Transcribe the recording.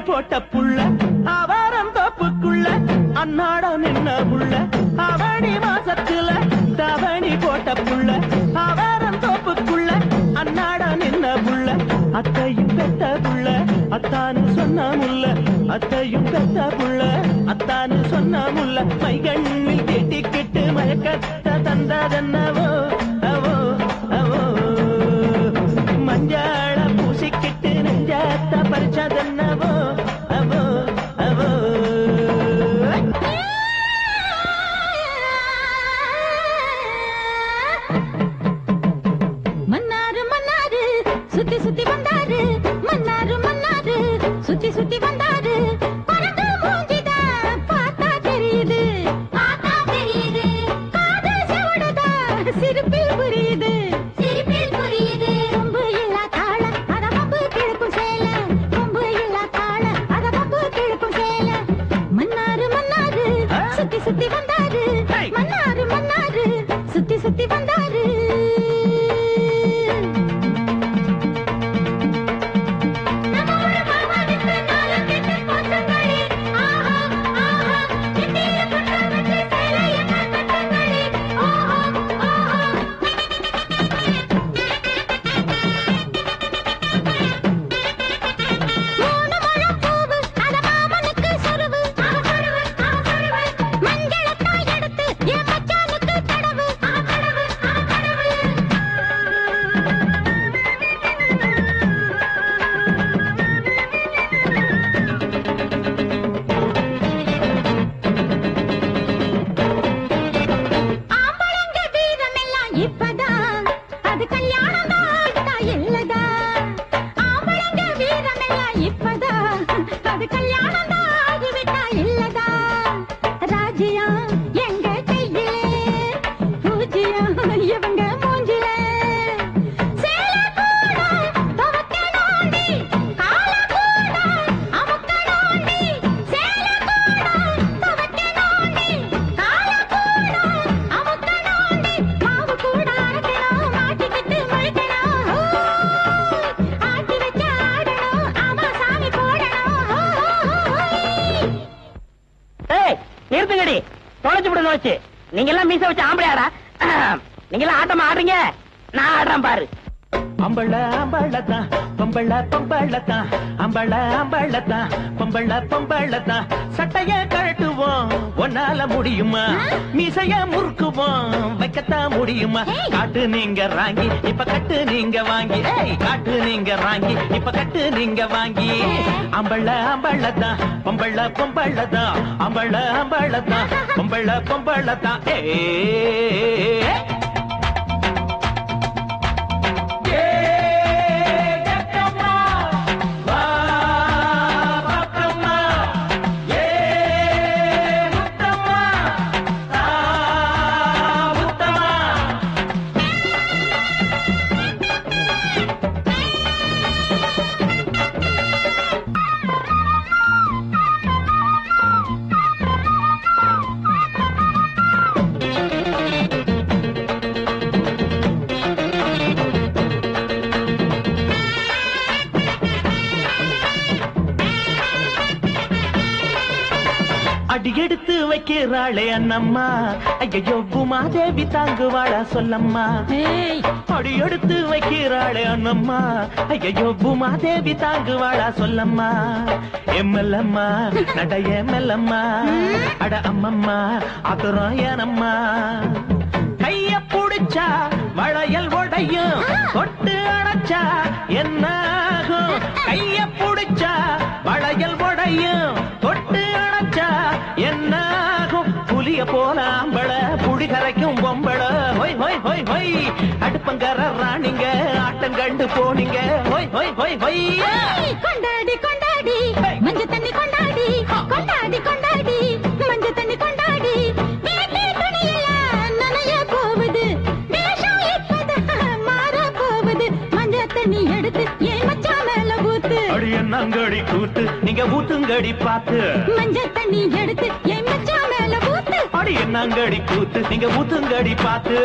போட்ட புள்ள அவரம் தோப்புக்குள்ள அன்னாட நின்ன புள்ள அவனி மாசத்துல தவணி போட்ட புள்ள அவரம் தோப்புக்குள்ள அன்னாட நின்ன புள்ள அத்தையும் பெத்த புள்ள அத்தானு சொன்ன முல்ல அத்தையும் பெத்த புள்ள அத்தானு சொன்ன முல்ல மைகண்ணில் கெட்டிக்கிட்டு மயக்கத்த தந்ததென்னவோ அவோ அவோ மஞ்சாள பூசிக்கிட்டு நெஞ்சாத்த பறிச்சதென்னவோ அவோ அவோ மன்னாரு மன்னாரு சுத்தி சுத்தி வந்தாரு மன்னாரு மன்னாரு சுத்தி சுத்தி வந்தாரு பறந்து மூஞ்சிதா பார்த்தா தெரியுது காது செவடுதா சிரிப்பில் புரியுது கொம்பு இல்லா தாள அத பம்பு கிழக்கும் சேல கொம்பு இல்லா தாள அத பம்பு கிழக்கும் சேல மன்னாரு மன்னாரு சுத்தி சுத்தி வந்தாரு மன்னாரு மன்னாரு சுத்தி சுத்தி வந்தாரு நீங்க எல்லாம் மீச வச்சு ஆம்பளையாடா நீங்க எல்லாம் ஆட்டமா ஆடுறீங்க நான் ஆடுறேன் பாரு அம்பள அம்பளத்தான் பொம்பள பொம்பளத்தான் அம்பள அம்பளத்தான் பொம்பள பொம்பளத்தான் சட்டைய கழட்டுவோம் ஒன்னால முடியுமா மீசைய முறுக்குவோம் வைக்கத்தான் முடியுமா காட்டு நீங்க ராங்கி இப்ப கட்டு நீங்க வாங்கி காட்டு நீங்க ராங்கி இப்ப கட்டு நீங்க வாங்கி அம்பள அம்பளத்தான் பொம்பள பொம்பளத்தான் அம்பள அம்பளத்தான் பொம்பள பொம்பளத்தான் அடி எடுத்து வைக்கிறாளே அண்ணம்மா ஐயோ பூமாதேவி தாங்குவாளா சொல்லம்மா அடி எடுத்து வைக்கிறாளே அண்ணம்மா ஐயோ பூமாதேவி தாங்குவாளா சொல்லம்மா எம்மல்லம்மா நடைய மெல்லம்மா அட அம்மம்மா அப்புறம் ஏனம்மா கைய புடிச்சா வளையல் உடையும் தொட்டு அணைச்சா என்ன ஆகும் கைய புடிச்சா வளையல் உடையும் தொட்டு அணைச்சா என்ன ஆகும் புலிய போல ஆம்பள புடி கரைக்கும் பொம்பள ஹொய் ஹொய் ஹொய் ஹொய் அடுப்பங்கர ராணிங்க ஆட்டம் கண்டு போனீங்க ஹொய் ஹொய் ஹொய் ஹொய் கொண்டாடி கொண்டாடி மஞ்ச தண்ணி கொண்டாடி கொண்டாடி கொண்டாடி மஞ்ச தண்ணி கொண்டாடி வீட்டு துணியெல்லாம் நனைய போகுது வேஷம் இப்பதான் மாற போகுது மஞ்ச தண்ணி எடுத்து ஏன் மச்சான் மேல ஊத்து அடி என்னங்கடி கூத்து நீங்க ஊத்துங்கடி பாத்து மஞ்ச தண்ணி எடுத்து என் மச்சான் மேல ஊத்து அடி என்னங்கடி கூத்து நீங்க ஊத்துங்கடி பாத்து